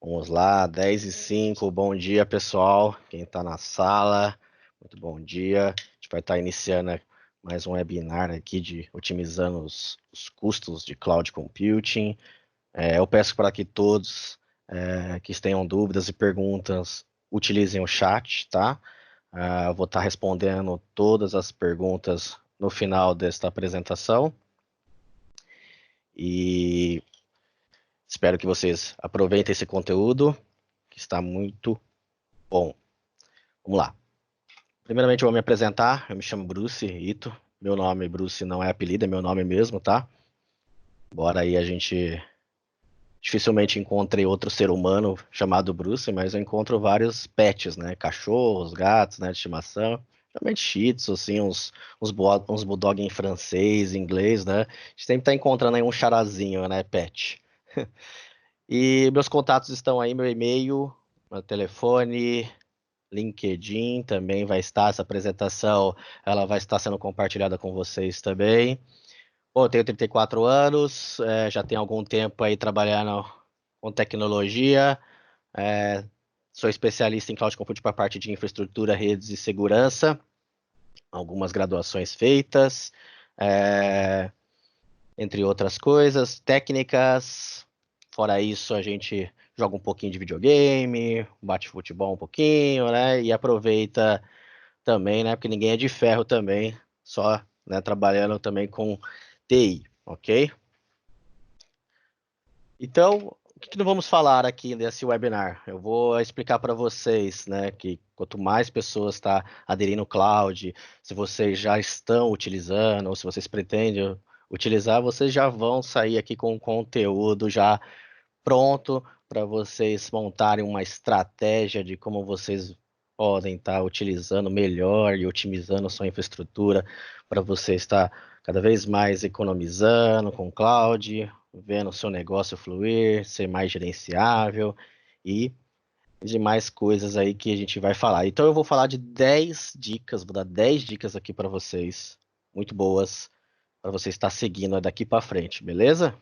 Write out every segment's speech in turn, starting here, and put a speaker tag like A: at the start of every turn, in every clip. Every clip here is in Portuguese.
A: Vamos lá, 10h05, bom dia pessoal, quem está na sala, muito bom dia. A gente vai estar iniciando mais um webinar aqui de otimizando os custos de Cloud Computing. Eu peço para que todos que tenham dúvidas e perguntas utilizem o chat, tá? Eu vou estar respondendo todas as perguntas no final desta apresentação. E espero que vocês aproveitem esse conteúdo, que está muito bom. Vamos lá. Primeiramente eu vou me apresentar, eu me chamo Bruce Ito. Meu nome, Bruce, não é apelido, é meu nome mesmo, tá? Embora aí a gente dificilmente encontre outro ser humano chamado Bruce, mas eu encontro vários pets, né? Cachorros, gatos, né? De estimação. Geralmente shih tzu, assim, uns bulldog em francês, inglês, né? A gente sempre tá encontrando aí um charazinho, né? Pet. E meus contatos estão aí, meu e-mail, meu telefone, LinkedIn também vai estar, essa apresentação, ela vai estar sendo compartilhada com vocês também. Bom, eu tenho 34 anos, já tenho algum tempo aí trabalhando com tecnologia, sou especialista em Cloud Computing para a parte de infraestrutura, redes e segurança, algumas graduações feitas, entre outras coisas, técnicas. Fora isso, a gente joga um pouquinho de videogame, bate futebol um pouquinho, né? E aproveita também, né? Porque ninguém é de ferro também, só, né, trabalhando também com TI, ok? Então, o que nós vamos falar aqui nesse webinar? Eu vou explicar para vocês, né, que quanto mais pessoas estão aderindo ao cloud, se vocês já estão utilizando, ou se vocês pretendem utilizar, vocês já vão sair aqui com conteúdo já pronto para vocês montarem uma estratégia de como vocês podem estar utilizando melhor e otimizando sua infraestrutura para você estar cada vez mais economizando com cloud, vendo o seu negócio fluir, ser mais gerenciável e demais coisas aí que a gente vai falar. Então eu vou falar de 10 dicas, vou dar 10 dicas aqui para vocês, muito boas, para você estar seguindo daqui para frente, beleza?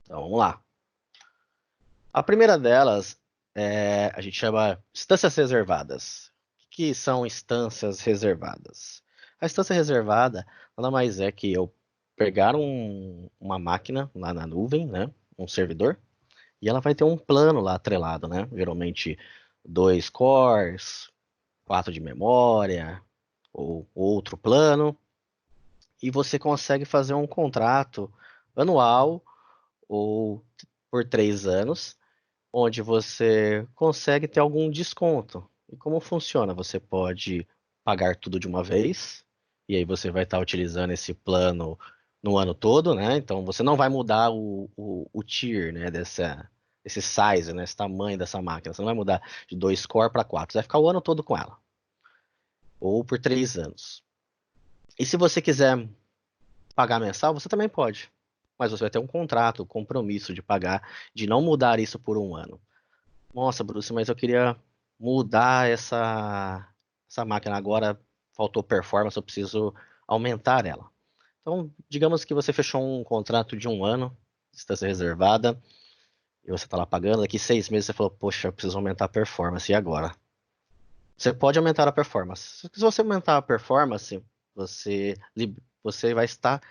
A: Então vamos lá. A primeira delas a gente chama instâncias reservadas. O que são instâncias reservadas? A instância reservada nada mais é que eu pegar uma máquina lá na nuvem, né, um servidor, e ela vai ter um plano lá atrelado, né? Geralmente 2 cores, 4 de memória, ou outro plano, e você consegue fazer um contrato anual ou por 3 anos onde você consegue ter algum desconto. E como funciona? Você pode pagar tudo de uma vez, e aí você vai estar utilizando esse plano no ano todo, né? Então você não vai mudar o tier, né? Esse size, né? Esse tamanho dessa máquina. Você não vai mudar de 2 core para 4. Você vai ficar o ano todo com ela. Ou por 3 anos. E se você quiser pagar mensal, você também pode. Mas você vai ter um contrato, um compromisso de pagar, de não mudar isso por um ano. Nossa, Bruce, mas eu queria mudar essa máquina agora, faltou performance, eu preciso aumentar ela. Então, digamos que você fechou um contrato de um ano, distância reservada, e você está lá pagando, daqui 6 meses você falou, poxa, eu preciso aumentar a performance, e agora? Você pode aumentar a performance. Se você aumentar a performance, você vai estar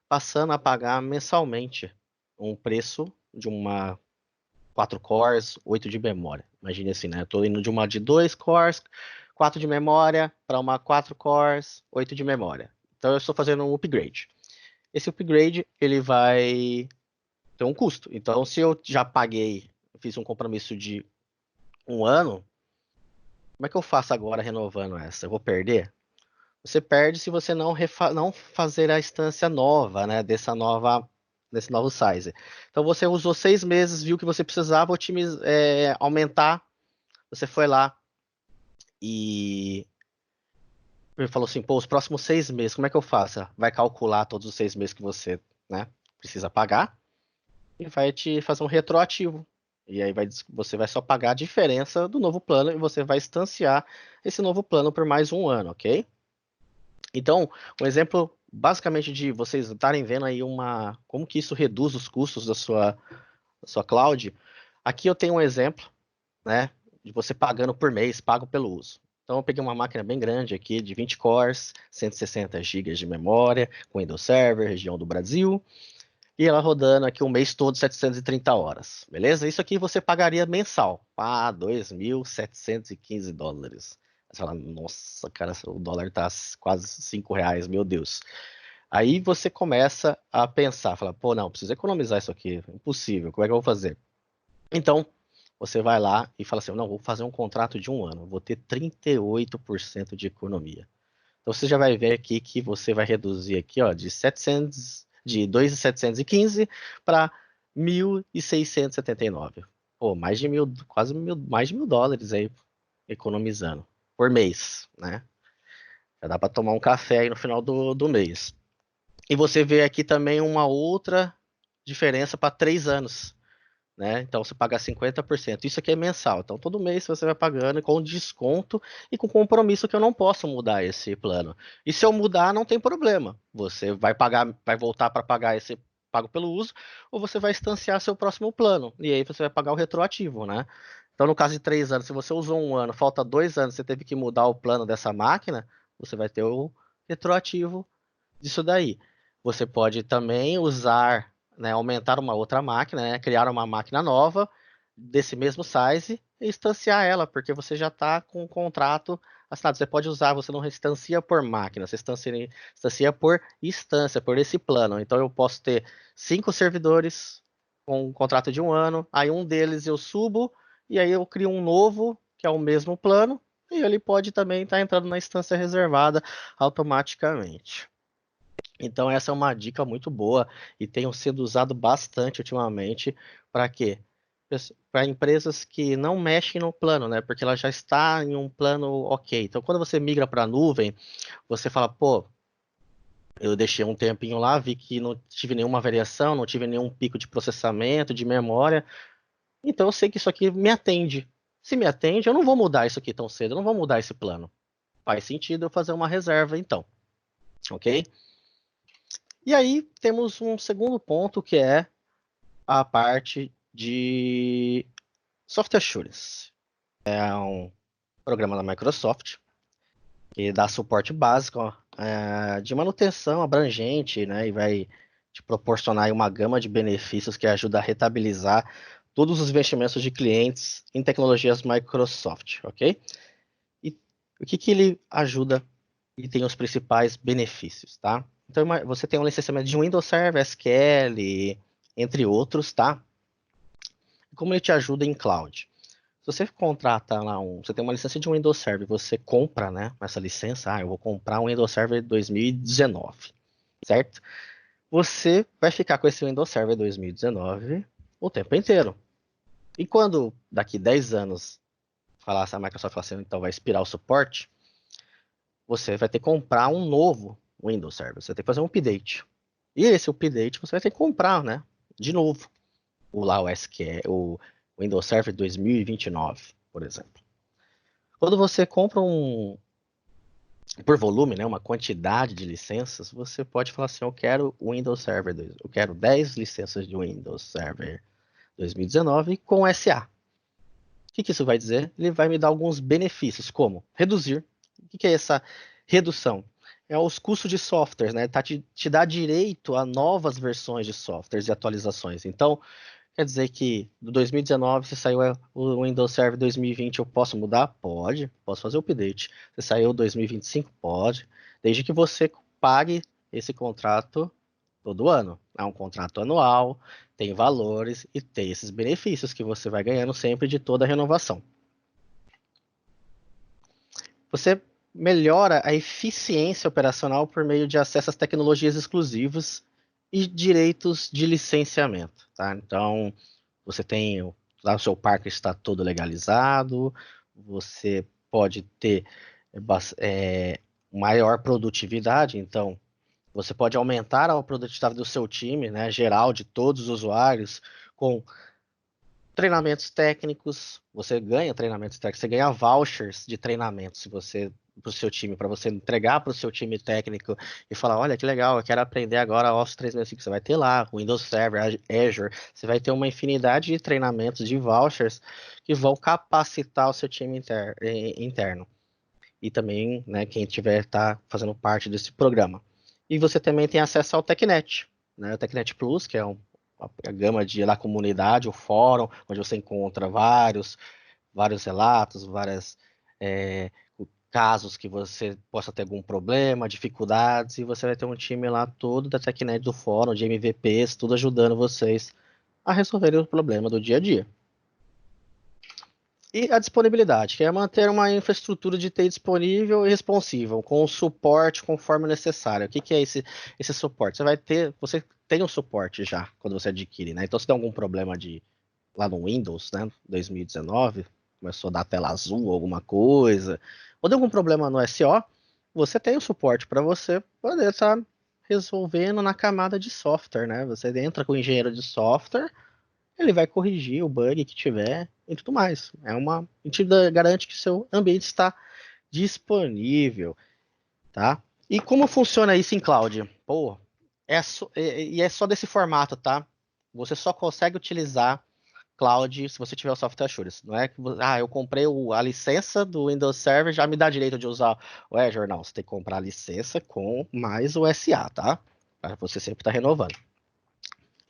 A: passando a pagar mensalmente um preço de uma 4 cores, 8 de memória. Imagine assim, né? Eu tô indo de uma de 2 cores, 4 de memória, para uma 4 cores, 8 de memória. Então eu estou fazendo um upgrade. Esse upgrade, ele vai ter um custo. Então, se eu já paguei, fiz um compromisso de um ano, como é que eu faço agora renovando essa? Eu vou perder? Você perde se você não fazer a instância nova, né? Desse novo size. Então você usou 6 meses, viu que você precisava aumentar. Você foi lá e ele falou assim, pô, os próximos 6 meses, como é que eu faço? Vai calcular todos os 6 meses que você, né, precisa pagar e vai te fazer um retroativo. E aí você vai só pagar a diferença do novo plano e você vai instanciar esse novo plano por mais um ano, ok? Então, um exemplo basicamente de vocês estarem vendo aí como que isso reduz os custos da sua cloud. Aqui eu tenho um exemplo, né, de você pagando por mês, pago pelo uso. Então eu peguei uma máquina bem grande aqui, de 20 cores, 160 GB de memória, com Windows Server, região do Brasil, e ela rodando aqui o mês todo 730 horas, beleza? Isso aqui você pagaria mensal, $2.715. Você fala, nossa, cara, o dólar tá quase R$ 5, meu Deus. Aí você começa a pensar, fala, pô, não, preciso economizar isso aqui, impossível, como é que eu vou fazer? Então, você vai lá e fala assim, não, vou fazer um contrato de um ano, vou ter 38% de economia. Então você já vai ver aqui que você vai reduzir aqui, ó, de 2.715 para 1.679. Pô, mais de mil, quase mil, mais de $1.000 aí economizando por mês, né? Já dá para tomar um café aí no final do mês. E você vê aqui também uma outra diferença para 3 anos, né? Então você paga 50%. Isso aqui é mensal. Então todo mês você vai pagando com desconto e com compromisso que eu não posso mudar esse plano. E se eu mudar, não tem problema. Você vai pagar, vai voltar para pagar esse pago pelo uso, ou você vai instanciar seu próximo plano. E aí você vai pagar o retroativo, né? Então, no caso de 3 anos, se você usou um ano, falta 2 anos, você teve que mudar o plano dessa máquina, você vai ter o retroativo disso daí. Você pode também usar, né, aumentar uma outra máquina, né, criar uma máquina nova desse mesmo size e instanciar ela, porque você já está com um contrato assinado. Você pode usar, você não instancia por máquina, você instancia por instância, por esse plano. Então eu posso ter 5 servidores com um contrato de um ano, aí um deles eu subo e aí eu crio um novo, que é o mesmo plano, e ele pode também estar entrando na instância reservada automaticamente. Então essa é uma dica muito boa e tem sido usado bastante ultimamente para quê? Para empresas que não mexem no plano, né? Porque ela já está em um plano ok. Então quando você migra para a nuvem, você fala, pô, eu deixei um tempinho lá, vi que não tive nenhuma variação, não tive nenhum pico de processamento, de memória. Então eu sei que isso aqui me atende. Se me atende, eu não vou mudar isso aqui tão cedo, eu não vou mudar esse plano. Faz sentido eu fazer uma reserva então, ok? E aí temos um segundo ponto que é a parte de Software Assurance. É um programa da Microsoft que dá suporte básico, ó, de manutenção abrangente, né, e vai te proporcionar aí uma gama de benefícios que ajuda a rentabilizar todos os investimentos de clientes em tecnologias Microsoft, ok? E o que que ele ajuda e tem os principais benefícios, tá? Então, você tem um licenciamento de Windows Server, SQL, entre outros, tá? Como ele te ajuda em cloud? Se você contrata lá você tem uma licença de Windows Server, você compra, né, essa licença, eu vou comprar um Windows Server 2019, certo? Você vai ficar com esse Windows Server 2019 o tempo inteiro. E quando daqui 10 anos a Microsoft fala assim, então vai expirar o suporte, você vai ter que comprar um novo Windows Server, você tem que fazer um update. E esse update você vai ter que comprar, né, de novo, o SQL, o Windows Server 2029, por exemplo. Quando você compra por volume, né, uma quantidade de licenças, você pode falar assim, eu quero o Windows Server 2, eu quero 10 licenças de Windows Server 2019 com SA. O que isso vai dizer? Ele vai me dar alguns benefícios, como reduzir. O que é essa redução? É os custos de software, né? Te dá direito a novas versões de softwares e atualizações. Então, quer dizer que do 2019, se saiu o Windows Server 2020, eu posso mudar? Pode, posso fazer o update. Se saiu 2025, pode, desde que você pague esse contrato todo ano. É um contrato anual, tem valores e tem esses benefícios que você vai ganhando sempre de toda a renovação. Você melhora a eficiência operacional por meio de acesso às tecnologias exclusivas e direitos de licenciamento, tá? Então, você tem lá o seu parque está todo legalizado, você pode ter maior produtividade, então você pode aumentar a produtividade do seu time, né, geral de todos os usuários, com treinamentos técnicos. Você ganha treinamentos técnicos, você ganha vouchers de treinamento se você para o seu time, para você entregar para o seu time técnico e falar, olha que legal, eu quero aprender agora Office 365, você vai ter lá, Windows Server, Azure, você vai ter uma infinidade de treinamentos, de vouchers, que vão capacitar o seu time interno. E também, né, quem tiver tá fazendo parte desse programa. E você também tem acesso ao TechNet, né, o TechNet Plus, que é a gama da comunidade, o fórum, onde você encontra vários relatos, várias casos que você possa ter algum problema, dificuldades, e você vai ter um time lá todo da TechNet do fórum, de MVPs, tudo ajudando vocês a resolver o problema do dia a dia. E a disponibilidade, que é manter uma infraestrutura de TI disponível e responsiva, com o suporte conforme necessário. O que é esse suporte? Você tem um suporte já quando você adquire, né? Então, se tem algum problema lá no Windows, né, 2019, começou a dar tela azul, alguma coisa, ou tem algum problema no SO, você tem o suporte para você poder estar resolvendo na camada de software, né? Você entra com o engenheiro de software, ele vai corrigir o bug que tiver e tudo mais. A gente garante que o seu ambiente está disponível, tá? E como funciona isso em cloud? Pô, é só desse formato, tá? Você só consegue utilizar cloud se você tiver o software assurance. Não é que eu comprei a licença do Windows Server, já me dá direito de usar o Azure. Não, você tem que comprar a licença com mais o SA, tá? Para você sempre estar renovando.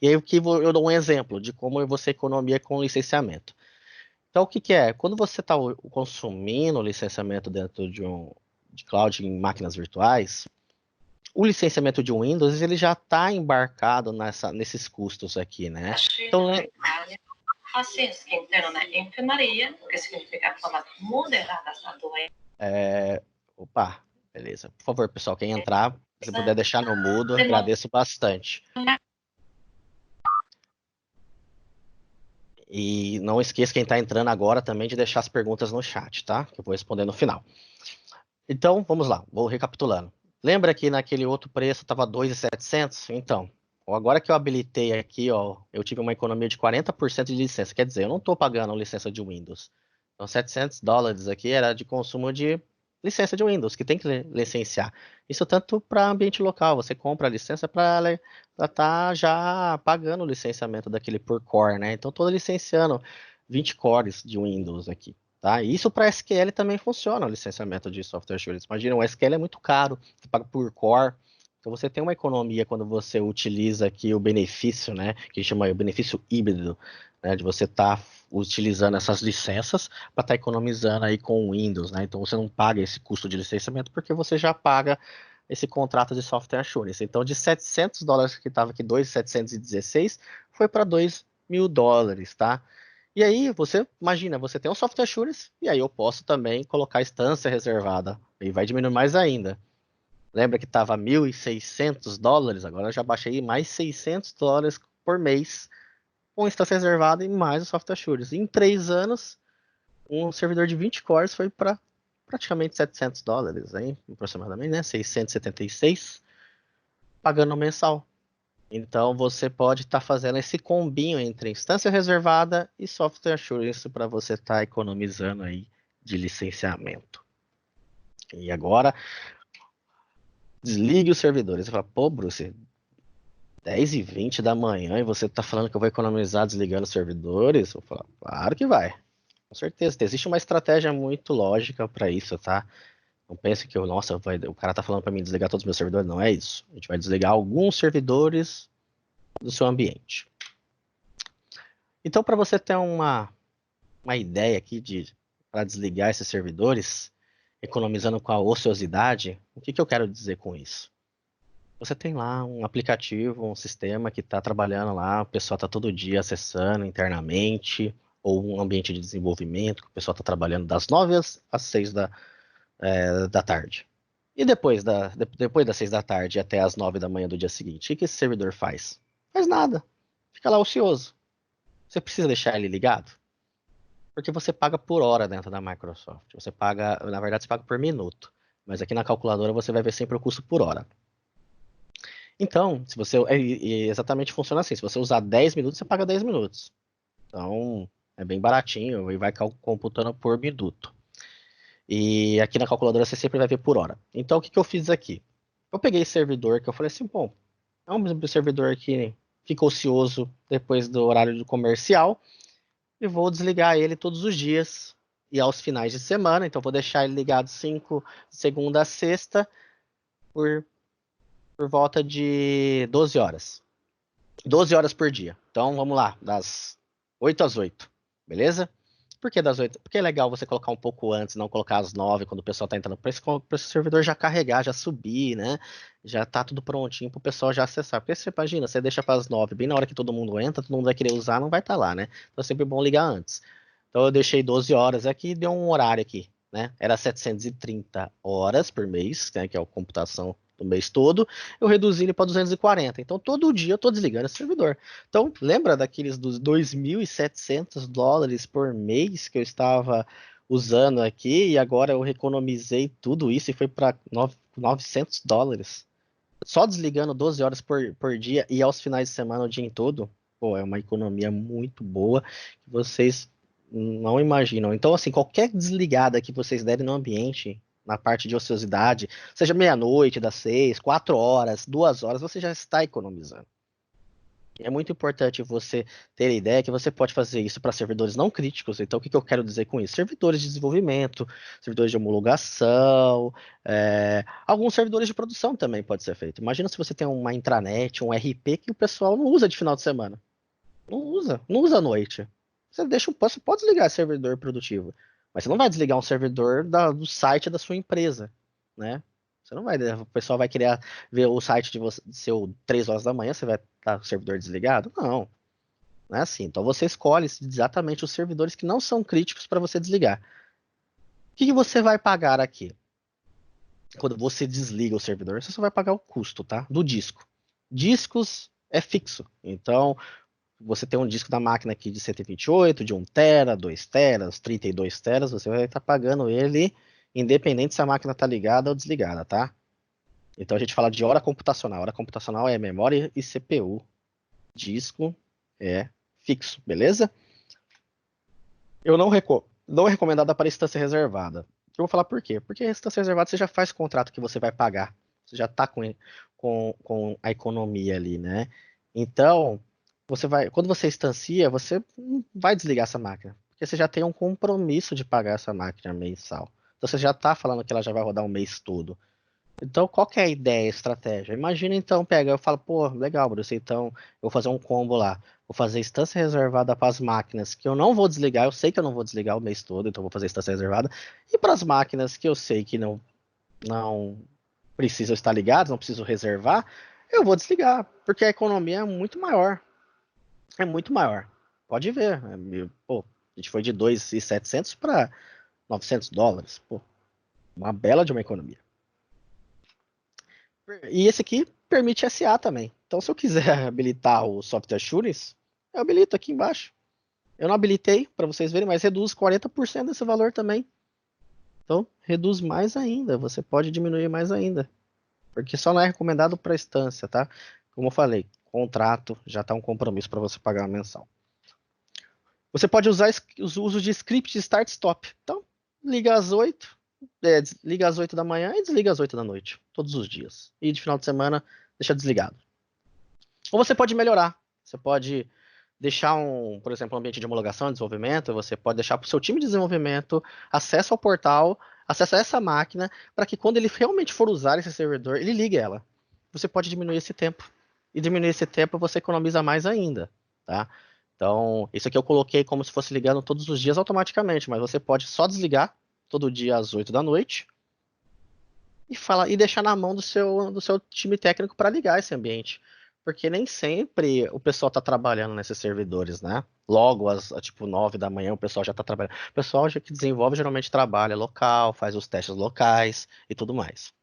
A: E aí eu dou um exemplo de como você economia com licenciamento. Então, o que é? Quando você está consumindo licenciamento dentro de cloud em máquinas virtuais, o licenciamento de Windows ele já está embarcado nesses custos aqui, né? Então,
B: Paciência interna na enfermaria, que significa forma moderada da doença.
A: Opa, beleza. Por favor, pessoal, quem entrar, se puder deixar no mudo, agradeço bastante. E não esqueça quem está entrando agora também de deixar as perguntas no chat, tá? Que eu vou responder no final. Então, vamos lá, vou recapitulando. Lembra que naquele outro preço estava 2.700? Então, agora que eu habilitei aqui, ó, eu tive uma economia de 40% de licença. Quer dizer, eu não estou pagando licença de Windows. Então, $700 aqui era de consumo de licença de Windows, que tem que licenciar. Isso tanto para ambiente local, você compra a licença para estar já pagando o licenciamento daquele por core, né? Então, estou licenciando 20 cores de Windows aqui. Tá? E isso para SQL também funciona, o licenciamento de software assurance. Imagina, o SQL é muito caro, você paga por core. Então você tem uma economia quando você utiliza aqui o benefício, né? Que chama o benefício híbrido, né? De você estar utilizando essas licenças para estar economizando aí com o Windows, né? Então você não paga esse custo de licenciamento porque você já paga esse contrato de software assurance. Então de $700 que estava aqui, 2.716, foi para $2.000, tá? E aí, você imagina, você tem um software assurance, e aí eu posso também colocar instância reservada, e vai diminuir mais ainda. Lembra que estava $1.600? Agora eu já baixei mais $600 por mês com instância reservada e mais o software assurance. Em 3 anos, um servidor de 20 cores foi para praticamente $700, hein? Aproximadamente, né? 676, pagando mensal. Então você pode estar fazendo esse combinho entre instância reservada e software assurance para você estar economizando aí de licenciamento. E agora desligue os servidores. Você fala, pô, Bruce, 10h20 da manhã e você está falando que eu vou economizar desligando os servidores? Eu falo, claro que vai. Com certeza. Existe uma estratégia muito lógica para isso, tá? Não pense que, nossa, o cara tá falando para mim desligar todos os meus servidores. Não é isso. A gente vai desligar alguns servidores do seu ambiente. Então, para você ter uma ideia aqui para desligar esses servidores, economizando com a ociosidade, o que eu quero dizer com isso? Você tem lá um aplicativo, um sistema que está trabalhando lá, o pessoal está todo dia acessando internamente, ou um ambiente de desenvolvimento, que o pessoal está trabalhando das 9 às 6 da tarde. E depois das 6 da tarde até as 9 da manhã do dia seguinte, o que esse servidor faz? Faz nada. Fica lá ocioso. Você precisa deixar ele ligado? Porque você paga por hora dentro da Microsoft. Você paga, na verdade, você paga por minuto. Mas aqui na calculadora você vai ver sempre o custo por hora. Então, se você. Exatamente funciona assim. Se você usar 10 minutos, você paga 10 minutos. Então, é bem baratinho e vai computando por minuto. E aqui na calculadora você sempre vai ver por hora. Então, o que eu fiz aqui? Eu peguei esse servidor que eu falei assim, bom, é um servidor que fica ocioso depois do horário do comercial e vou desligar ele todos os dias e aos finais de semana. Então, vou deixar ele ligado 5 segunda a sexta por volta de 12 horas. 12 horas por dia. Então, vamos lá, das 8 às 8, beleza? Por que das 8? Porque é legal você colocar um pouco antes, não colocar às 9, quando o pessoal tá entrando, para esse servidor já carregar, já subir, né? Já tá tudo prontinho pro pessoal já acessar. Porque você imagina, você deixa para as 9, bem na hora que todo mundo entra, todo mundo vai querer usar, não vai estar lá, né? Então é sempre bom ligar antes. Então eu deixei 12 horas aqui, deu um horário aqui, né? Era 730 horas por mês, né? Que é a computação do mês todo. Eu reduzi ele para 240. Então todo dia eu tô desligando esse servidor. Então, lembra daqueles dos $2.700 por mês que eu estava usando aqui e agora eu economizei tudo isso e foi para $900? Só desligando 12 horas por dia e aos finais de semana o dia em todo, pô, é uma economia muito boa que vocês não imaginam. Então, assim, qualquer desligada que vocês derem no ambiente, na parte de ociosidade, seja meia-noite, das 6, 4 horas, 2 horas, você já está economizando. É muito importante você ter a ideia que você pode fazer isso para servidores não críticos. Então, o que eu quero dizer com isso? Servidores de desenvolvimento, servidores de homologação, alguns servidores de produção também pode ser feito. Imagina se você tem uma intranet, um RP que o pessoal não usa de final de semana. Não usa à noite. Você pode desligar esse servidor produtivo, mas você não vai desligar um servidor do site da sua empresa, né? Você não vai, o pessoal vai querer ver o site de você, seu 3 horas da manhã, você vai estar com o servidor desligado? Não é assim. Então você escolhe exatamente os servidores que não são críticos para você desligar. O que você vai pagar aqui? Quando você desliga o servidor, você só vai pagar o custo, tá? Do disco. Discos é fixo. Então, você tem um disco da máquina aqui de 128, de 1 tera, 2 teras, 32 teras, você vai estar pagando ele independente se a máquina está ligada ou desligada, tá? Então a gente fala de hora computacional. Hora computacional é memória e CPU. Disco é fixo, beleza? Eu não é recomendada para instância reservada. Eu vou falar por quê? Porque a instância reservada você já faz o contrato que você vai pagar. Você já está com a economia ali, né? Então, quando você instancia, você não vai desligar essa máquina. Porque você já tem um compromisso de pagar essa máquina mensal. Então você já está falando que ela já vai rodar um mês todo. Então, qual que é a ideia, a estratégia? Imagina então, eu falo, pô, legal, Bruce, então eu vou fazer um combo lá. Vou fazer instância reservada para as máquinas que eu não vou desligar, eu sei que eu não vou desligar o mês todo, então eu vou fazer instância reservada. E para as máquinas que eu sei que não precisam estar ligadas, não preciso reservar, eu vou desligar, porque a economia é muito maior. É muito maior. Pode ver. Pô, a gente foi de 2.700 para $900. Pô, uma bela de uma economia. E esse aqui permite SA também. Então, se eu quiser habilitar o Software Assurance, eu habilito aqui embaixo. Eu não habilitei, para vocês verem, mas reduz 40% desse valor também. Então, reduz mais ainda. Você pode diminuir mais ainda. Porque só não é recomendado para instância, tá? Como eu falei, contrato já está um compromisso para você pagar mensal. Você pode usar os usos de script de start-stop. Então, liga às 8, liga às 8 da manhã e desliga às 8 da noite, todos os dias. E de final de semana, deixa desligado. Ou você pode melhorar. Você pode deixar por exemplo, um ambiente de homologação e desenvolvimento, você pode deixar para o seu time de desenvolvimento acesso ao portal, acesso a essa máquina, para que quando ele realmente for usar esse servidor, ele ligue ela. Você pode diminuir esse tempo. E diminuir esse tempo você economiza mais ainda, tá? Então, isso aqui eu coloquei como se fosse ligando todos os dias automaticamente, mas você pode só desligar todo dia às 8 da noite e deixar na mão do seu time técnico para ligar esse ambiente. Porque nem sempre o pessoal está trabalhando nesses servidores, né? Logo, tipo 9 da manhã, o pessoal já está trabalhando. O pessoal que desenvolve geralmente trabalha local, faz os testes locais e tudo mais.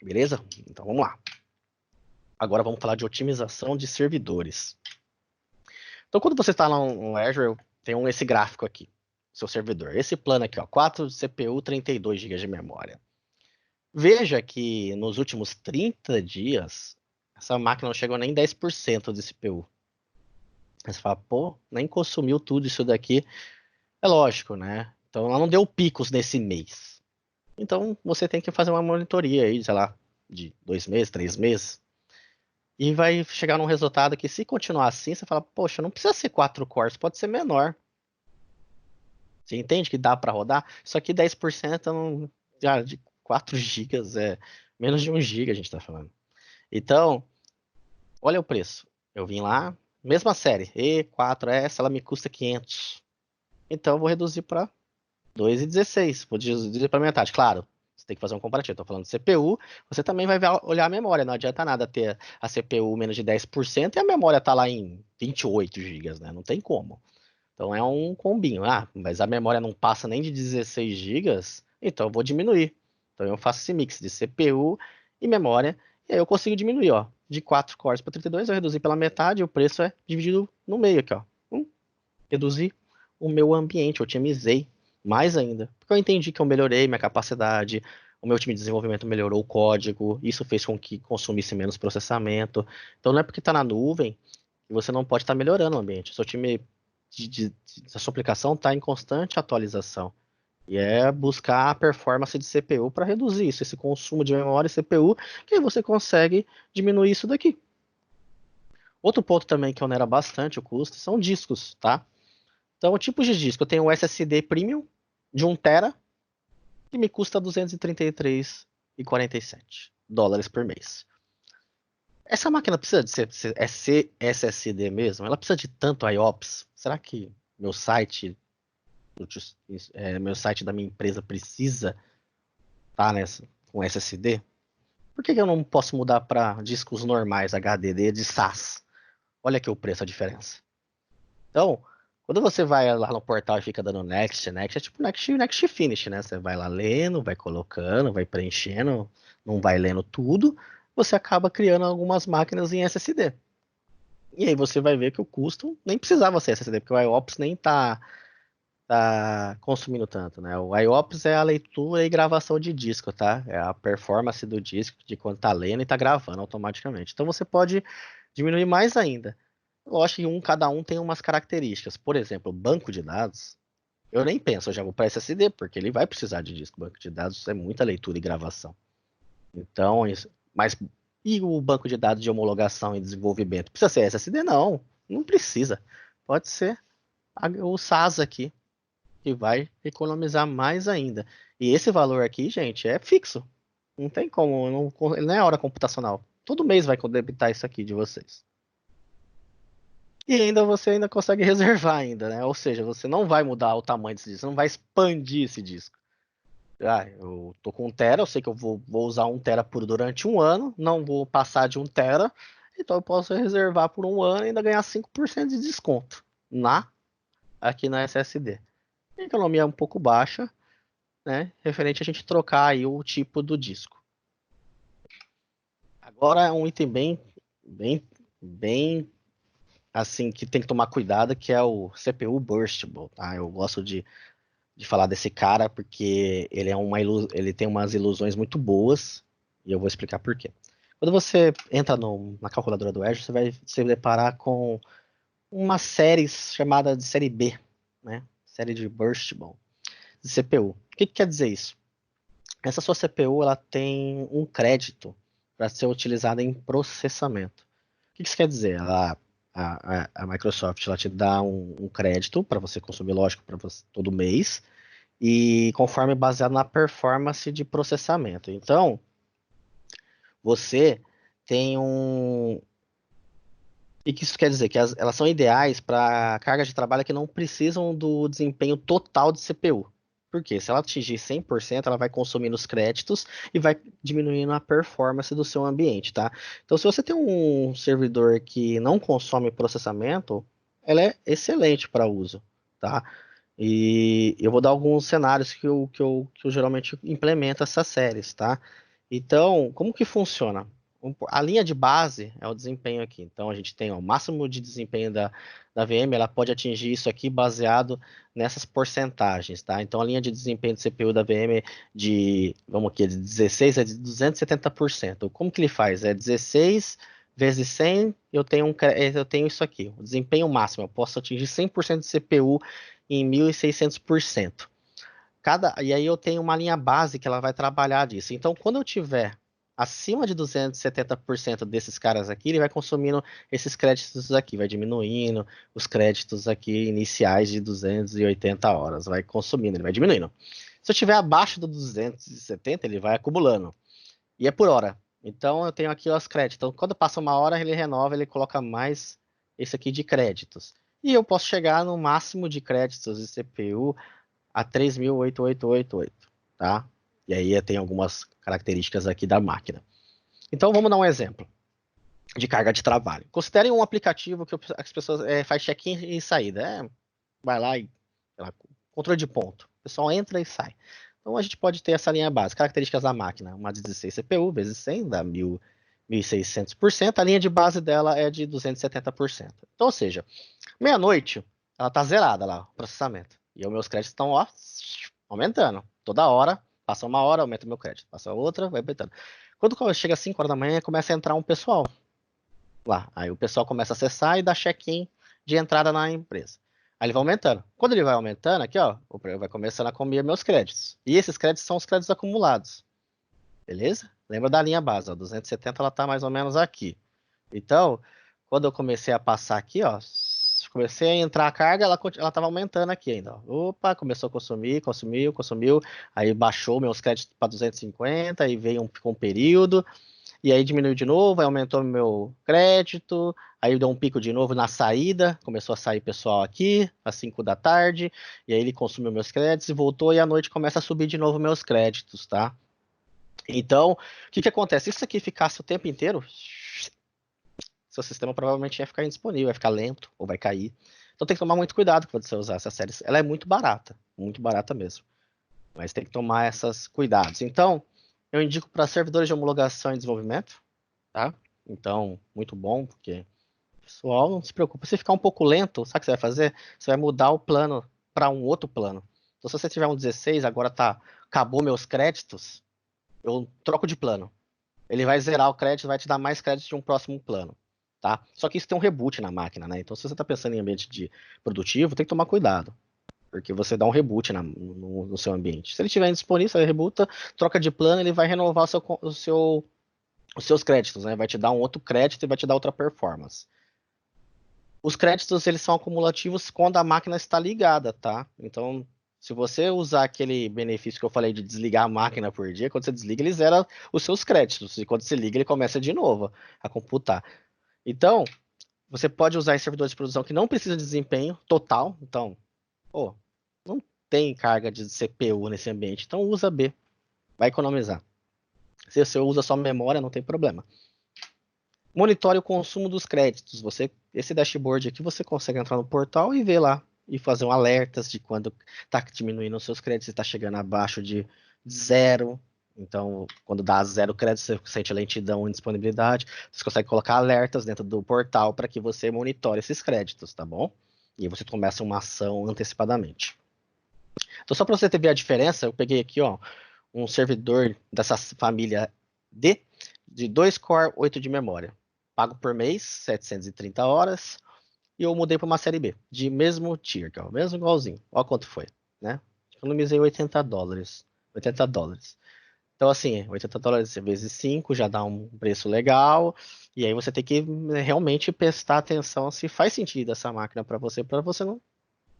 A: Beleza? Então vamos lá. Agora vamos falar de otimização de servidores. Então, quando você está no Azure, tem esse gráfico aqui, seu servidor. Esse plano aqui, ó, 4 CPU, 32 GB de memória. Veja que nos últimos 30 dias, essa máquina não chegou nem 10% de CPU. Aí você fala, pô, nem consumiu tudo isso daqui. É lógico, né? Então ela não deu picos nesse mês. Então você tem que fazer uma monitoria aí, sei lá, de 2 meses, 3 meses. E vai chegar num resultado que, se continuar assim, você fala, poxa, não precisa ser 4 cores, pode ser menor. Você entende que dá para rodar? Só que 10% não, já, de 4 gigas é menos de 1 giga a gente está falando. Então, olha o preço. Eu vim lá, mesma série, E4S, ela me custa 500. Então eu vou reduzir para 2,16. Vou reduzir para metade. Claro, você tem que fazer um comparativo. Estou falando de CPU, você também vai olhar a memória. Não adianta nada ter a CPU menos de 10% e a memória tá lá em 28 gigas, né? Não tem como. Então é um combinho. Ah, mas a memória não passa nem de 16 gigas, então eu vou diminuir. Então eu faço esse mix de CPU e memória, e aí eu consigo diminuir, ó, de 4 cores para 32, eu reduzi pela metade, e o preço é dividido no meio aqui, ó. Reduzi o meu ambiente, eu otimizei mais ainda, porque eu entendi que eu melhorei minha capacidade, o meu time de desenvolvimento melhorou o código, isso fez com que consumisse menos processamento. Então não é porque está na nuvem que você não pode estar melhorando o ambiente. O seu time a sua aplicação está em constante atualização. E é buscar a performance de CPU para reduzir isso, esse consumo de memória e CPU, que aí você consegue diminuir isso daqui. Outro ponto também que onera bastante o custo são discos, tá? Então, o tipo de disco, eu tenho um SSD Premium de 1 TB que me custa 233,47 dólares por mês. Essa máquina precisa de ser SSD mesmo? Ela precisa de tanto IOPS? Será que meu site, meu site da minha empresa precisa estar nessa com SSD? Por que eu não posso mudar para discos normais HDD de SAS? Olha aqui o preço, a diferença. Então, quando você vai lá no portal e fica dando next, next, é tipo next finish, né? Você vai lá lendo, vai colocando, vai preenchendo, não vai lendo tudo, você acaba criando algumas máquinas em SSD. E aí você vai ver que o custo nem precisava ser SSD, porque o IOPS nem tá consumindo tanto, né? O IOPS é a leitura e gravação de disco, tá? É a performance do disco de quando tá lendo e tá gravando automaticamente. Então você pode diminuir mais ainda. Lógico que cada um tem umas características. Por exemplo, banco de dados, eu nem penso, eu já vou para SSD, porque ele vai precisar de disco. Banco de dados é muita leitura e gravação. Então, mas e o banco de dados de homologação e desenvolvimento? Precisa ser SSD? Não, não precisa. Pode ser o SAS aqui, que vai economizar mais ainda. E esse valor aqui, gente, é fixo. Não tem como, ele não é hora computacional. Todo mês vai debitar isso aqui de vocês. E ainda você ainda consegue reservar ainda, né? Ou seja, você não vai mudar o tamanho desse disco, você não vai expandir esse disco. Ah, eu tô com 1 TB, eu sei que eu vou usar 1 TB durante um ano, não vou passar de 1 TB, então eu posso reservar por um ano e ainda ganhar 5% de desconto aqui na SSD. A economia é um pouco baixa, né? Referente a gente trocar aí o tipo do disco. Agora é um item bem assim, que tem que tomar cuidado, que é o CPU Burstable, tá? Eu gosto de falar desse cara porque ele tem umas ilusões muito boas e eu vou explicar por quê. Quando você entra na calculadora do Azure, você vai se deparar com uma série chamada de série B, né? Série de Burstable, de CPU. O que quer dizer isso? Essa sua CPU ela tem um crédito para ser utilizada em processamento. O que isso quer dizer? A Microsoft ela te dá um crédito para você consumir, lógico, para você todo mês, e conforme baseado na performance de processamento. Então, você tem um. E que isso quer dizer? Que elas são ideais para cargas de trabalho que não precisam do desempenho total de CPU. Por quê? Se ela atingir 100%, ela vai consumindo os créditos e vai diminuindo a performance do seu ambiente, tá? Então, se você tem um servidor que não consome processamento, ela é excelente para uso, tá? E eu vou dar alguns cenários que eu geralmente implemento essas séries, tá? Então, como que funciona? A linha de base é o desempenho aqui. Então, a gente tem o máximo de desempenho da VM, ela pode atingir isso aqui baseado nessas porcentagens, tá? Então, a linha de desempenho do CPU da VM vamos aqui, de 16 é de 270%. Como que ele faz? É 16 vezes 100, eu tenho isso aqui. O desempenho máximo, eu posso atingir 100% de CPU em 1.600%. E aí eu tenho uma linha base que ela vai trabalhar disso. Então, quando eu tiver acima de 270% desses caras aqui, ele vai consumindo esses créditos aqui, vai diminuindo os créditos aqui iniciais de 280 horas, vai consumindo, ele vai diminuindo. Se eu tiver abaixo do 270, ele vai acumulando. E é por hora. Então eu tenho aqui os créditos. Então, quando passa uma hora, ele renova, ele coloca mais esse aqui de créditos. E eu posso chegar no máximo de créditos de CPU a 3.8888, tá? E aí tem algumas características aqui da máquina. Então vamos dar um exemplo de carga de trabalho. Considerem um aplicativo que as pessoas faz check-in e saída. Vai lá e lá, controle de ponto. O pessoal entra e sai. Então a gente pode ter essa linha base. Características da máquina. Uma de 16 CPU vezes 100 dá 1.600%. A linha de base dela é de 270%. Então, ou seja, meia-noite, ela tá zerada lá, o processamento. E os meus créditos estão, ó, aumentando. Toda hora, passa uma hora, aumenta meu crédito. Passa outra, vai aumentando. Quando chega às 5 horas da manhã, começa a entrar um pessoal lá. Aí o pessoal começa a acessar e dá check-in de entrada na empresa. Aí ele vai aumentando. Quando ele vai aumentando, aqui, ó, vai começando a comer meus créditos. E esses créditos são os créditos acumulados. Beleza? Lembra da linha base, ó, 270 ela tá mais ou menos aqui. Então, quando eu comecei a passar aqui, ó, comecei a entrar a carga, ela estava aumentando aqui ainda. Ó. Opa, começou a consumir, consumiu, aí baixou meus créditos para 250, aí ficou um período, e aí diminuiu de novo, aí aumentou meu crédito, aí deu um pico de novo na saída, começou a sair pessoal aqui, às 5 da tarde, e aí ele consumiu meus créditos e voltou, e à noite começa a subir de novo meus créditos, tá? Então, o que acontece? Se isso aqui ficasse o tempo inteiro, seu sistema provavelmente ia ficar indisponível, vai ficar lento ou vai cair. Então tem que tomar muito cuidado quando você usar essa série. Ela é muito barata mesmo. Mas tem que tomar esses cuidados. Então, eu indico para servidores de homologação e desenvolvimento, tá? Então, muito bom, porque pessoal, não se preocupe. Se ficar um pouco lento, sabe o que você vai fazer? Você vai mudar o plano para um outro plano. Então, se você tiver um 16, agora acabou meus créditos, eu troco de plano. Ele vai zerar o crédito, vai te dar mais crédito de um próximo plano, tá? Só que isso tem um reboot na máquina, né? Então, se você está pensando em ambiente de produtivo, tem que tomar cuidado, porque você dá um reboot no seu ambiente. Se ele estiver indisponível, você rebuta, troca de plano, ele vai renovar os seus créditos, né? Vai te dar um outro crédito e vai te dar outra performance. Os créditos, eles são acumulativos quando a máquina está ligada, tá? Então, se você usar aquele benefício que eu falei de desligar a máquina por dia, quando você desliga, ele zera os seus créditos. E quando você liga, ele começa de novo a computar. Então, você pode usar em servidores de produção que não precisam de desempenho total. Então, pô, não tem carga de CPU nesse ambiente. Então, usa B. Vai economizar. Se você usa só memória, não tem problema. Monitore o consumo dos créditos. Esse dashboard aqui, você consegue entrar no portal e ver lá e fazer um alertas de quando está diminuindo os seus créditos, está chegando abaixo de zero. Então, quando dá zero crédito, você sente lentidão e indisponibilidade. Você consegue colocar alertas dentro do portal para que você monitore esses créditos, tá bom? E aí você começa uma ação antecipadamente. Então, só para você ver a diferença, eu peguei aqui, ó, um servidor dessa família D, de 2 core, 8 de memória. Pago por mês, 730 horas, e eu mudei para uma série B, de mesmo tier, que é o mesmo igualzinho. Olha quanto foi, né? Economizei $80. $80. Então, assim, $80 vezes 5 já dá um preço legal, e aí você tem que realmente prestar atenção se faz sentido essa máquina para você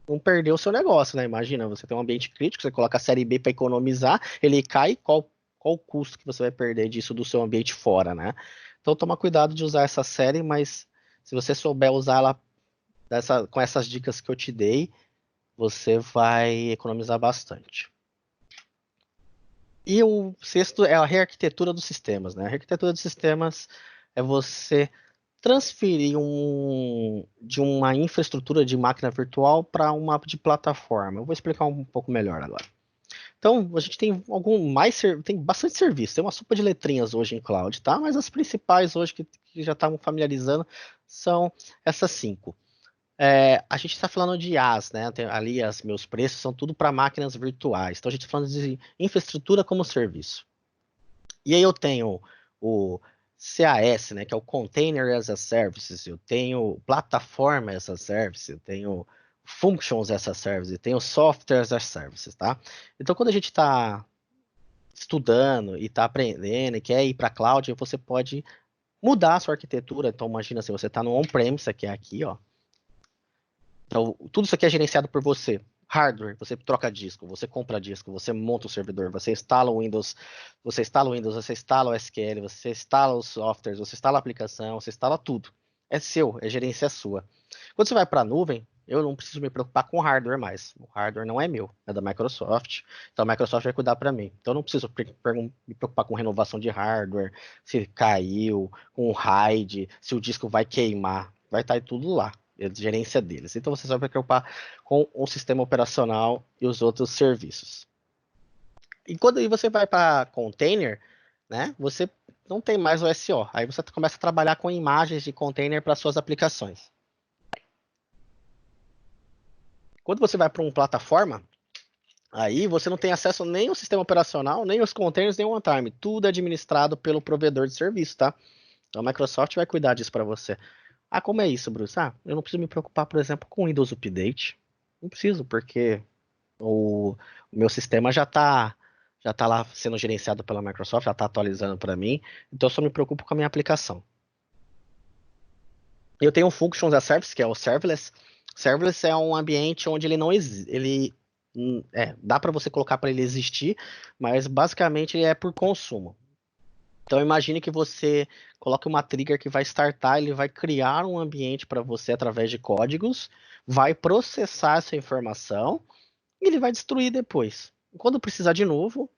A: não perder o seu negócio, né? Imagina, você tem um ambiente crítico, você coloca a série B para economizar, ele cai, qual o custo que você vai perder disso do seu ambiente fora, né? Então toma cuidado de usar essa série, mas se você souber usar ela com essas dicas que eu te dei, você vai economizar bastante. E o sexto é a rearquitetura dos sistemas, né? A rearquitetura dos sistemas é você transferir de uma infraestrutura de máquina virtual para uma de plataforma. Eu vou explicar um pouco melhor agora. Então, a gente tem bastante serviço, tem uma sopa de letrinhas hoje em cloud, tá? Mas as principais hoje que já estavam familiarizando são essas 5. A gente está falando de IaaS, né? Ali os meus preços são tudo para máquinas virtuais. Então a gente está falando de infraestrutura como serviço. E aí eu tenho o CAS, né? Que é o Container as a Service. Eu tenho plataforma as a Service. Eu tenho Functions as a Service, tem o Software as a Service, tá? Então, quando a gente está estudando e está aprendendo e quer ir para a cloud, você pode mudar a sua arquitetura. Então, imagina se você está no on-premise, que é aqui, ó. Então, tudo isso aqui é gerenciado por você. Hardware, você troca disco, você compra disco, você monta o servidor, você instala o Windows, você instala o SQL, você instala os softwares, você instala a aplicação, você instala tudo. É seu, a gerência é sua. Quando você vai para a nuvem, eu não preciso me preocupar com hardware mais. O hardware não é meu, é da Microsoft. Então a Microsoft vai cuidar para mim. Então eu não preciso me preocupar com renovação de hardware, se caiu, com RAID, se o disco vai queimar. Vai estar tudo lá, é a gerência deles. Então você só vai se preocupar com o sistema operacional e os outros serviços. E quando você vai para container, né, você não tem mais o SO. Aí você começa a trabalhar com imagens de container para suas aplicações. Quando você vai para uma plataforma, aí você não tem acesso nem ao sistema operacional, nem aos containers, nem ao OneTime. Tudo é administrado pelo provedor de serviço, tá? Então a Microsoft vai cuidar disso para você. Ah, como é isso, Bruce? Ah, eu não preciso me preocupar, por exemplo, com Windows Update. Não preciso, porque o meu sistema já tá lá sendo gerenciado pela Microsoft, já está atualizando para mim. Então eu só me preocupo com a minha aplicação. Eu tenho um Functions as Service, que é o Serverless. Serverless é um ambiente onde ele não existe. Dá para você colocar para ele existir, mas basicamente ele é por consumo. Então imagine que você coloque uma trigger que vai startar, ele vai criar um ambiente para você através de códigos, vai processar essa informação e ele vai destruir depois. Quando precisar de novo,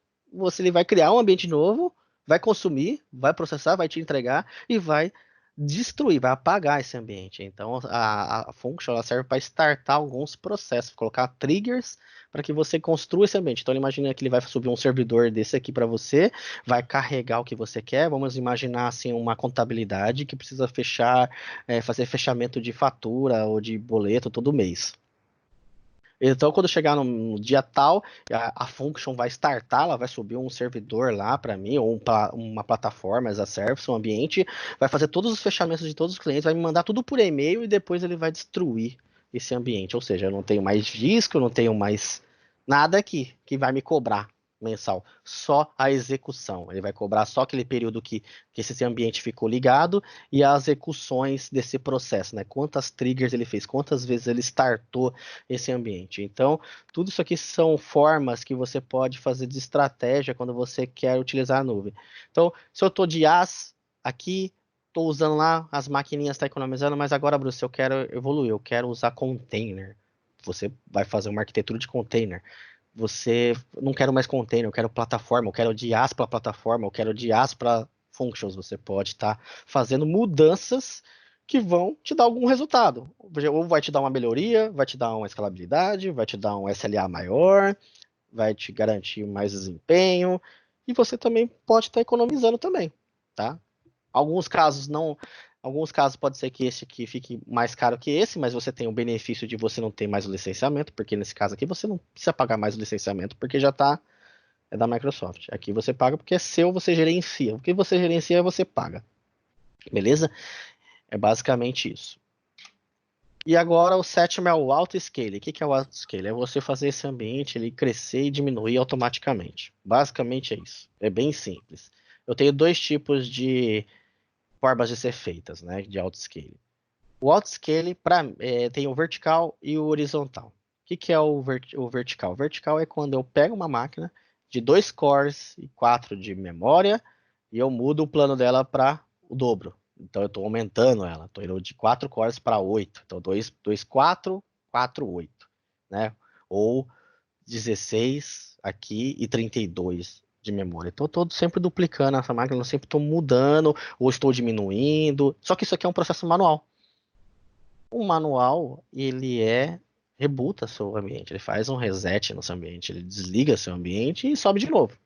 A: ele vai criar um ambiente novo, vai consumir, vai processar, vai te entregar e vai destruir, vai apagar esse ambiente. Então a function ela serve para startar alguns processos, colocar triggers para que você construa esse ambiente. Então imagina que ele vai subir um servidor desse aqui para você, vai carregar o que você quer. Vamos imaginar assim uma contabilidade que precisa fechar, fazer fechamento de fatura ou de boleto todo mês. Então, quando chegar no dia tal, a function vai startar, ela vai subir um servidor lá para mim, ou uma plataforma as a service, um ambiente, vai fazer todos os fechamentos de todos os clientes, vai me mandar tudo por e-mail e depois ele vai destruir esse ambiente. Ou seja, eu não tenho mais disco, eu não tenho mais nada aqui que vai me cobrar mensal, só a execução. Ele vai cobrar só aquele período que esse ambiente ficou ligado e as execuções desse processo, né? Quantas triggers ele fez, quantas vezes ele startou esse ambiente. Então, tudo isso aqui são formas que você pode fazer de estratégia quando você quer utilizar a nuvem. Então, se eu estou de IaaS aqui, estou usando lá, as maquininhas estão economizando, mas agora, Bruce, eu quero evoluir, eu quero usar container. Você vai fazer uma arquitetura de container. Você não quero mais container, eu quero plataforma, eu quero de IaaS para plataforma, eu quero de IaaS para functions. Você pode estar fazendo mudanças que vão te dar algum resultado. Ou vai te dar uma melhoria, vai te dar uma escalabilidade, vai te dar um SLA maior, vai te garantir mais desempenho, e você também pode estar economizando também, tá? Alguns casos não, alguns casos pode ser que esse aqui fique mais caro que esse, mas você tem o benefício de você não ter mais o licenciamento, porque nesse caso aqui você não precisa pagar mais o licenciamento, porque já está é da Microsoft. Aqui você paga porque é seu, você gerencia. O que você gerencia, você paga. Beleza? É basicamente isso. E agora o sétimo é o auto-scale. O que é o auto-scale? É você fazer esse ambiente ele crescer e diminuir automaticamente. Basicamente é isso. É bem simples. Eu tenho dois tipos de formas de ser feitas, né, de auto-scale. O auto-scale tem o vertical e o horizontal. O que é o vertical? O vertical é quando eu pego uma máquina de 2 cores e 4 de memória e eu mudo o plano dela para o dobro. Então eu estou aumentando ela, estou indo de 4 cores para 8. Então 2, 4, 4, 8. Né? Ou 16 aqui e 32 de memória. Então, eu estou sempre duplicando essa máquina, eu sempre estou mudando ou estou diminuindo. Só que isso aqui é um processo manual. O manual, ele rebuta seu ambiente, ele faz um reset no seu ambiente, ele desliga seu ambiente e sobe de novo.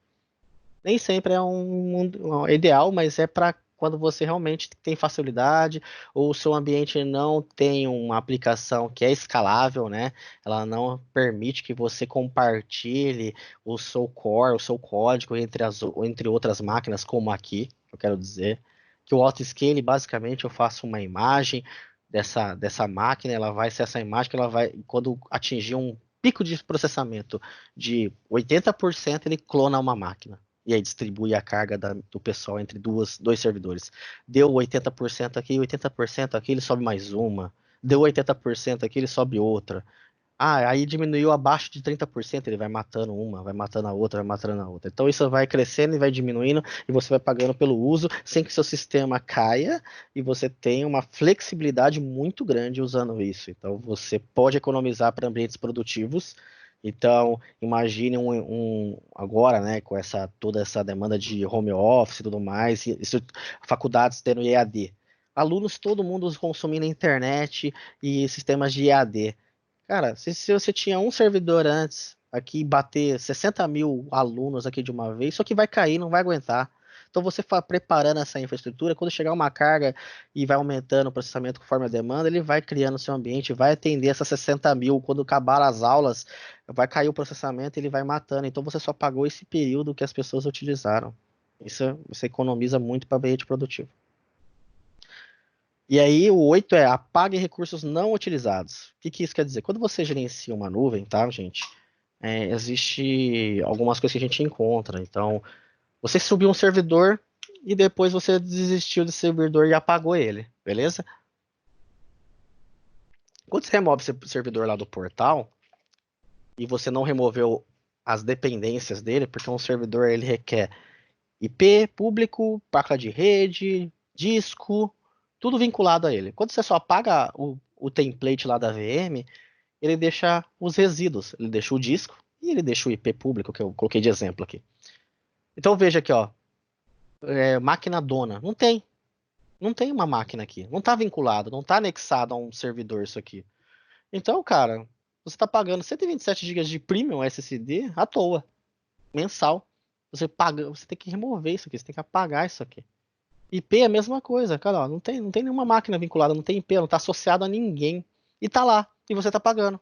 A: Nem sempre é um ideal, mas é para quando você realmente tem facilidade ou o seu ambiente não tem uma aplicação que é escalável, né? Ela não permite que você compartilhe o seu core, o seu código entre outras máquinas, como aqui, eu quero dizer. Que o autoscale, basicamente, eu faço uma imagem, dessa máquina, ela vai ser essa imagem que ela vai, quando atingir um pico de processamento de 80%, ele clona uma máquina. E aí distribui a carga do pessoal entre dois servidores. Deu 80% aqui, 80% aqui, ele sobe mais uma. Deu 80% aqui, ele sobe outra. Ah, aí diminuiu abaixo de 30%, ele vai matando uma, vai matando a outra, vai matando a outra. Então isso vai crescendo e vai diminuindo, e você vai pagando pelo uso, sem que seu sistema caia, e você tem uma flexibilidade muito grande usando isso. Então você pode economizar para ambientes produtivos. Então, imagine agora, né, com toda essa demanda de home office e tudo mais, faculdades tendo EAD. Alunos, todo mundo consumindo internet e sistemas de EAD. Cara, se você tinha um servidor antes, aqui bater 60 mil alunos aqui de uma vez, isso aqui vai cair, não vai aguentar. Então você preparando essa infraestrutura, quando chegar uma carga e vai aumentando o processamento conforme a demanda, ele vai criando o seu ambiente, vai atender essas 60 mil. Quando acabar as aulas, vai cair o processamento e ele vai matando. Então você só pagou esse período que as pessoas utilizaram. Isso você economiza muito para ambiente produtivo. E aí o 8 é apague recursos não utilizados. O que isso quer dizer? Quando você gerencia uma nuvem, tá, gente? Existe algumas coisas que a gente encontra. Então, você subiu um servidor e depois você desistiu desse servidor e apagou ele, beleza? Quando você remove esse servidor lá do portal e você não removeu as dependências dele, porque um servidor ele requer IP público, placa de rede, disco, tudo vinculado a ele. Quando você só apaga o template lá da VM, ele deixa os resíduos. Ele deixa o disco e ele deixa o IP público, que eu coloquei de exemplo aqui. Então veja aqui, ó. Máquina dona. Não tem. Não tem uma máquina aqui. Não está vinculado, não está anexado a um servidor isso aqui. Então, cara, você está pagando 127 GB de premium SSD à toa, mensal. Você tem que remover isso aqui, você tem que apagar isso aqui. IP é a mesma coisa, cara, ó, não tem nenhuma máquina vinculada, não tem IP, não está associado a ninguém. E tá lá, e você está pagando.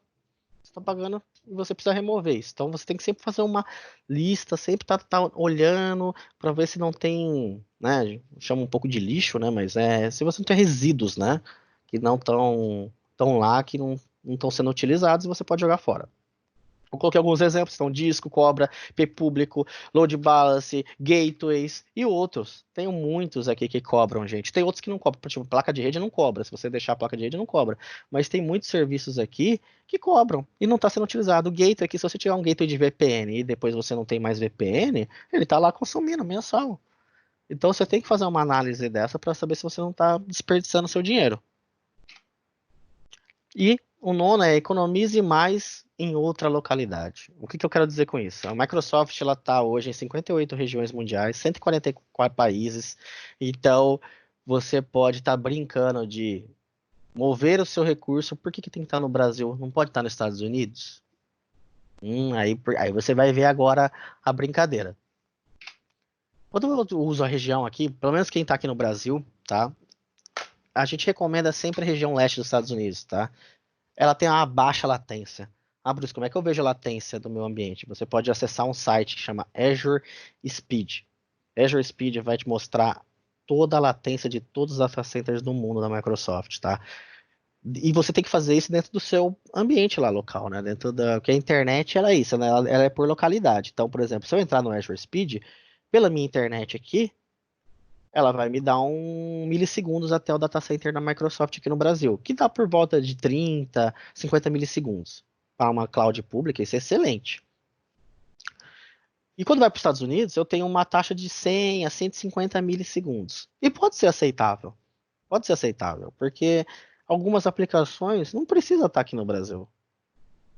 A: Você está pagando e você precisa remover isso. Então você tem que sempre fazer uma lista, sempre tá olhando para ver se não tem, né? Chama um pouco de lixo, né? Mas se você não tem resíduos, né? Que não estão lá, que não estão sendo utilizados e você pode jogar fora. Eu coloquei alguns exemplos, então disco, cobra, IP público, load balance, gateways e outros. Tem muitos aqui que cobram, gente. Tem outros que não cobram, tipo, placa de rede não cobra. Se você deixar a placa de rede, não cobra. Mas tem muitos serviços aqui que cobram e não está sendo utilizado. O gateway aqui, se você tiver um gateway de VPN e depois você não tem mais VPN, ele está lá consumindo mensal. Então você tem que fazer uma análise dessa para saber se você não está desperdiçando seu dinheiro. E o nono é economize mais em outra localidade. O que eu quero dizer com isso? A Microsoft está hoje em 58 regiões mundiais, 144 países. Então, você pode estar brincando de mover o seu recurso. Por que tem que estar no Brasil? Não pode estar nos Estados Unidos? Aí você vai ver agora a brincadeira. Quando eu uso a região aqui, pelo menos quem está aqui no Brasil, tá? A gente recomenda sempre a região leste dos Estados Unidos, tá? Ela tem uma baixa latência. Ah, Bruce, como é que eu vejo a latência do meu ambiente? Você pode acessar um site que chama Azure Speed. Azure Speed vai te mostrar toda a latência de todos os data centers do mundo da Microsoft, tá? E você tem que fazer isso dentro do seu ambiente lá local, né? Dentro da, porque a internet ela é isso, né? Ela é por localidade. Então, por exemplo, se eu entrar no Azure Speed, pela minha internet aqui, ela vai me dar um milissegundos até o data center da Microsoft aqui no Brasil, que dá por volta de 30, 50 milissegundos. Para uma cloud pública, isso é excelente. E quando vai para os Estados Unidos, eu tenho uma taxa de 100 a 150 milissegundos. E pode ser aceitável. Pode ser aceitável, porque algumas aplicações não precisam estar aqui no Brasil.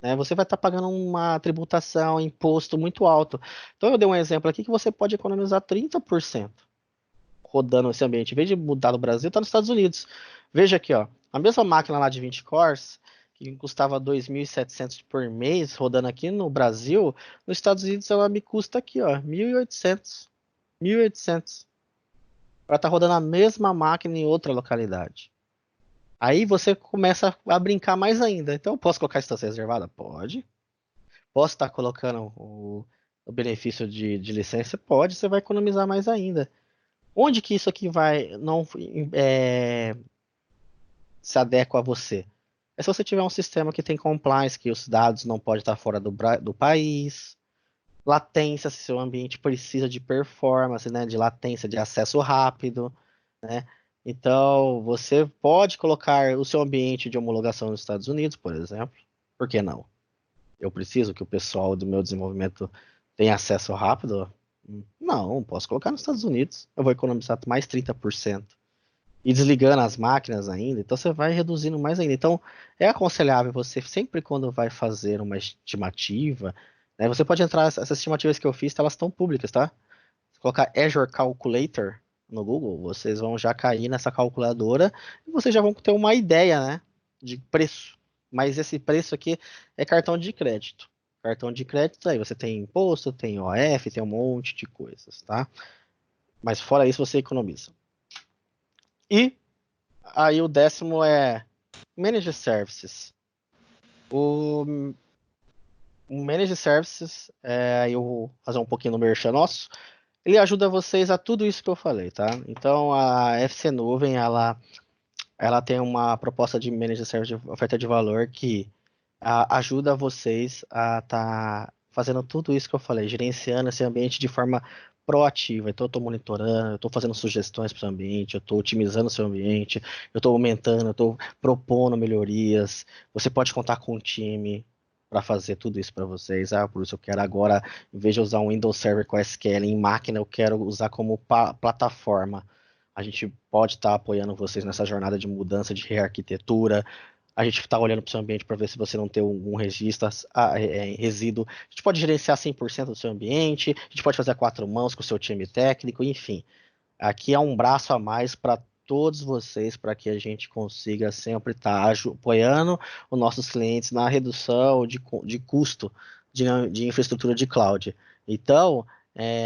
A: Né? Você vai estar pagando uma tributação, imposto muito alto. Então eu dei um exemplo aqui que você pode economizar 30% rodando esse ambiente. Em vez de mudar no Brasil, está nos Estados Unidos. Veja aqui, ó, a mesma máquina lá de 20 cores, que custava 2.700 por mês, rodando aqui no Brasil, nos Estados Unidos ela me custa aqui, ó, 1.800. 1.800. Para estar rodando a mesma máquina em outra localidade. Aí você começa a brincar mais ainda. Então, eu posso colocar instância reservada? Pode. Posso estar colocando o benefício de licença? Pode, você vai economizar mais ainda. Onde que isso aqui vai não se adequa a você? É se você tiver um sistema que tem compliance, que os dados não podem estar fora do país, latência, se seu ambiente precisa de performance, né, de latência, de acesso rápido, né? Então, você pode colocar o seu ambiente de homologação nos Estados Unidos, por exemplo. Por que não? Eu preciso que o pessoal do meu desenvolvimento tenha acesso rápido? Não, posso colocar nos Estados Unidos. Eu vou economizar mais 30%. E desligando as máquinas ainda, então você vai reduzindo mais ainda. Então, é aconselhável você, sempre quando vai fazer uma estimativa, né, você pode entrar, essas estimativas que eu fiz, elas estão públicas, tá? Se colocar Azure Calculator no Google, vocês vão já cair nessa calculadora e vocês já vão ter uma ideia, né, de preço. Mas esse preço aqui é cartão de crédito. Cartão de crédito, aí você tem imposto, tem OF, tem um monte de coisas, tá? Mas fora isso, você economiza. E aí o décimo é Managed Services. O Managed Services, eu vou fazer um pouquinho no merchan nosso, ele ajuda vocês a tudo isso que eu falei, tá? Então a FC Nuvem, ela tem uma proposta de Managed Service de oferta de valor que ajuda vocês a estar fazendo tudo isso que eu falei, gerenciando esse ambiente de forma proativa. Então, eu estou monitorando, eu estou fazendo sugestões para o ambiente, eu estou otimizando o seu ambiente, eu estou aumentando, eu estou propondo melhorias. Você pode contar com um time para fazer tudo isso para vocês. Por isso eu quero agora, em vez de usar um Windows Server com SQL em máquina, eu quero usar como plataforma. A gente pode estar apoiando vocês nessa jornada de mudança, de rearquitetura. A gente está olhando para o seu ambiente para ver se você não tem algum registro, resíduo. A gente pode gerenciar 100% do seu ambiente, a gente pode fazer a quatro mãos com o seu time técnico, enfim. Aqui é um braço a mais para todos vocês, para que a gente consiga sempre estar apoiando os nossos clientes na redução de custo de infraestrutura de cloud. Então,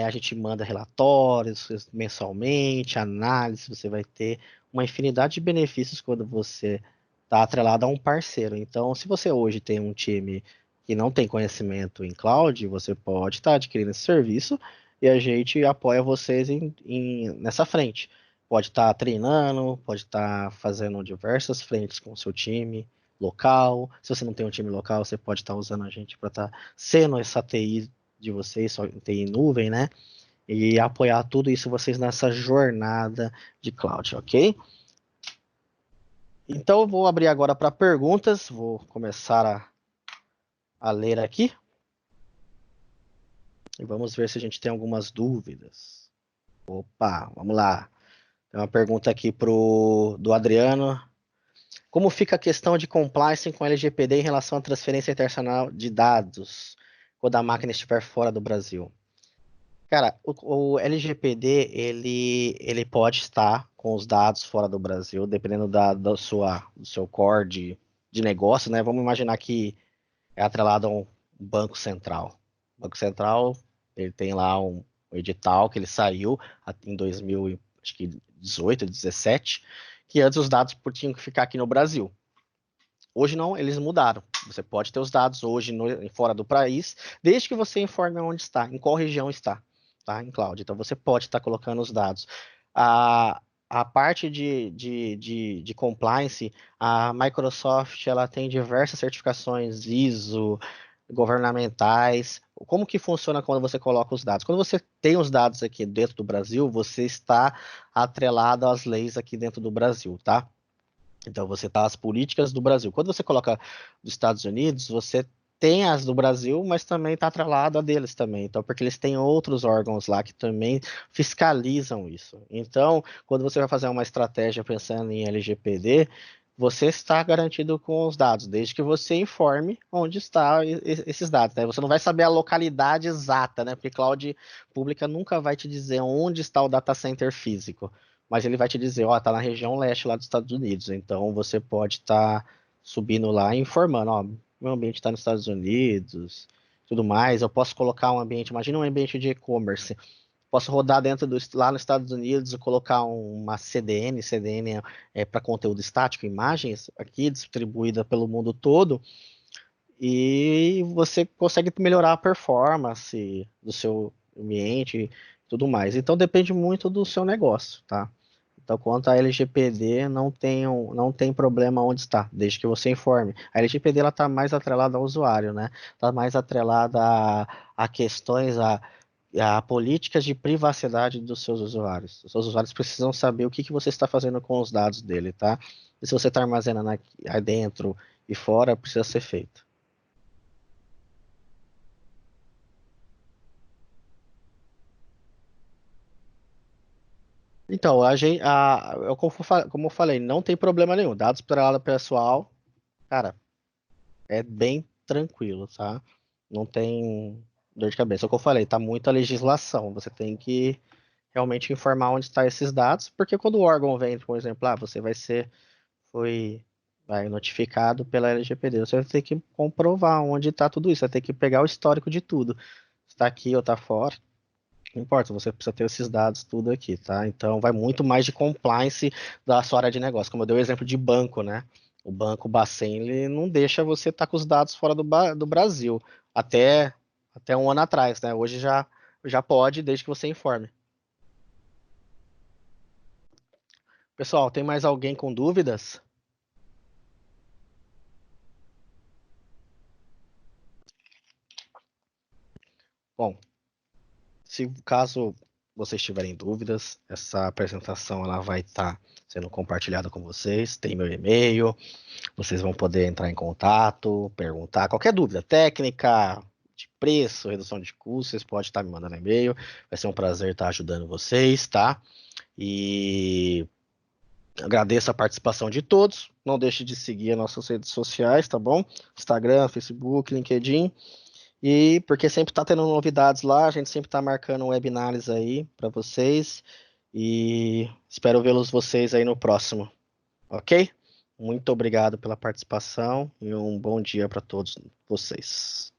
A: a gente manda relatórios mensalmente, análise, você vai ter uma infinidade de benefícios quando você está atrelado a um parceiro. Então, se você hoje tem um time que não tem conhecimento em cloud, você pode estar adquirindo esse serviço e a gente apoia vocês nessa frente. Pode estar treinando, pode estar fazendo diversas frentes com o seu time local. Se você não tem um time local, você pode estar usando a gente para estar sendo essa TI de vocês, só TI nuvem, né? E apoiar tudo isso vocês nessa jornada de cloud, ok? Então, eu vou abrir agora para perguntas. Vou começar a ler aqui. E vamos ver se a gente tem algumas dúvidas. Opa, vamos lá. Tem uma pergunta aqui do Adriano. Como fica a questão de compliance com LGPD em relação à transferência internacional de dados quando a máquina estiver fora do Brasil? Cara, o LGPD, ele pode estar com os dados fora do Brasil, dependendo do seu core de negócio, né? Vamos imaginar que é atrelado a um banco central. O Banco Central, ele tem lá um edital que ele saiu em 2018, 2017, que antes os dados tinham que ficar aqui no Brasil. Hoje não, eles mudaram. Você pode ter os dados hoje fora do país, desde que você informe onde está, em qual região está, tá? Em cloud. Então você pode estar colocando os dados. A parte de compliance, a Microsoft ela tem diversas certificações ISO, governamentais. Como que funciona quando você coloca os dados? Quando você tem os dados aqui dentro do Brasil, você está atrelado às leis aqui dentro do Brasil, tá? Então você tá as políticas do Brasil. Quando você coloca dos Estados Unidos, você tem as do Brasil, mas também está atrelado a deles também. Então, porque eles têm outros órgãos lá que também fiscalizam isso. Então, quando você vai fazer uma estratégia pensando em LGPD, você está garantido com os dados, desde que você informe onde estão esses dados, né? Você não vai saber a localidade exata, né? Porque cloud pública nunca vai te dizer onde está o data center físico, mas ele vai te dizer, ó, tá na região leste lá dos Estados Unidos, então você pode estar subindo lá e informando, ó, meu ambiente está nos Estados Unidos, tudo mais. Eu posso colocar um ambiente, imagina um ambiente de e-commerce. Posso rodar lá nos Estados Unidos e colocar uma CDN. CDN é para conteúdo estático, imagens, aqui distribuída pelo mundo todo, e você consegue melhorar a performance do seu ambiente e tudo mais. Então depende muito do seu negócio, tá? Então, quanto à LGPD, não tem problema onde está, desde que você informe. A LGPD está mais atrelada ao usuário, né? Está mais atrelada a questões, a políticas de privacidade dos seus usuários. Os seus usuários precisam saber o que você está fazendo com os dados dele, tá? E se você está armazenando aqui dentro e fora, precisa ser feito. Então, como eu falei, não tem problema nenhum. Dados para ela pessoal, cara, é bem tranquilo, tá? Não tem dor de cabeça. É o que eu falei, tá muita legislação. Você tem que realmente informar onde estão esses dados, porque quando o órgão vem, por exemplo, você foi, notificado pela LGPD, você vai ter que comprovar onde está tudo isso. Vai ter que pegar o histórico de tudo. Está aqui ou está fora. Não importa, você precisa ter esses dados tudo aqui, tá? Então vai muito mais de compliance da sua área de negócio. Como eu dei o exemplo de banco, né? O banco Bacen, ele não deixa você estar com os dados fora do Brasil. Até, até um ano atrás, né? Hoje já pode, desde que você informe. Pessoal, tem mais alguém com dúvidas? Bom, se caso vocês tiverem dúvidas, essa apresentação ela vai estar sendo compartilhada com vocês. Tem meu e-mail, vocês vão poder entrar em contato, perguntar qualquer dúvida técnica, de preço, redução de custos, vocês podem estar me mandando e-mail. Vai ser um prazer estar ajudando vocês, tá? E agradeço a participação de todos. Não deixe de seguir as nossas redes sociais, tá bom? Instagram, Facebook, LinkedIn. E porque sempre está tendo novidades lá, a gente sempre está marcando webinars aí para vocês. E espero vê-los vocês aí no próximo, ok? Muito obrigado pela participação e um bom dia para todos vocês.